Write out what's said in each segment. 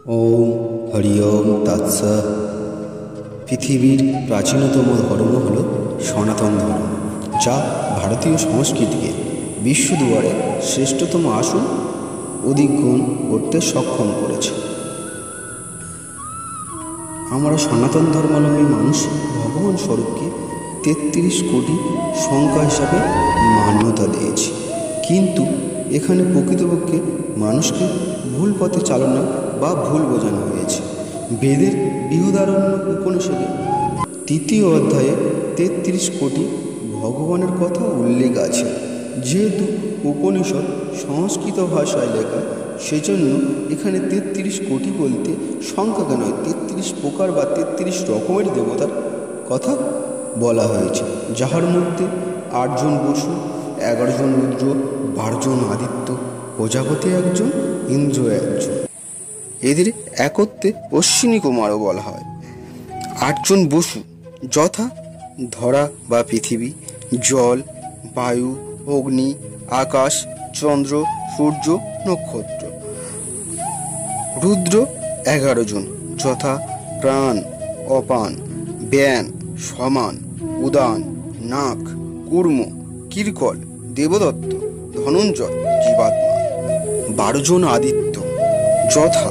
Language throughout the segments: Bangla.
ওম হরি ওম তৎসৎ। পৃথিবীর প্রাচীনতম ধর্ম হল সনাতন ধর্ম, যা ভারতীয় সংস্কৃতিকে বিশ্ব দুয়ারে শ্রেষ্ঠতম আসন অধিগ্রহণ করতে সক্ষম করেছে। আমরা সনাতন ধর্মাবলম্বী মানুষ ভগবান স্বরূপকে ৩৩ কোটি সংখ্যা হিসাবে মান্যতা দিয়েছি, কিন্তু এখানে প্রকৃতপক্ষে মানুষকে ভুল পথে চালনা বা ভুল বোঝানো হয়েছে। বেদের বৃহদারণ্যক উপনিষদে ৩য় অধ্যায়ে ৩৩ কোটি ভগবানের কথা উল্লেখ আছে। যেহেতু উপনিষদ সংস্কৃত ভাষায় লেখা, সেজন্য এখানে ৩৩ কোটি বলতে সংখ্যাকে নয়, ৩৩ প্রকার বা ৩৩ রকমের দেবতার কথা বলা হয়েছে, যাহার মধ্যে ৮ জন বসু, ১১ জন রুদ্র, ১২ জন আদিত্য, প্রজাপতি একজন, ইন্দ্র একজন। এদের একত্রে অশ্বিনী কুমারও বলা হয়। ৮ জন বসু যথা ধরা বা পৃথিবী, জল, বায়ু, অগ্নি, আকাশ, চন্দ্র, সূর্য, নক্ষত্র। রুদ্র ১১ জন যথা প্রাণ, অপান, ব্যান, সমান, উদান, নাক, কুর্ম, কিরকল, দেবদত্ত, ধনঞ্জয়, জীবাত্মা। ১২ জন আদিত্য যথা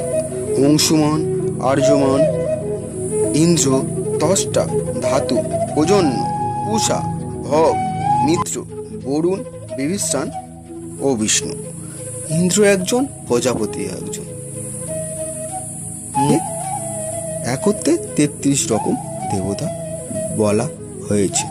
অংশুমান, আর্যমান, ইন্দ্র, ত্বষ্টা, ধাতু, প্রজন্য, পূষা, ভগ, মিত্র, বরুণ, বিভীষণ ও বিষ্ণু। ইন্দ্র একজন, প্রজাপতি একজন। একত্রে ৩৩ রকম দেবতা বলা হয়েছে।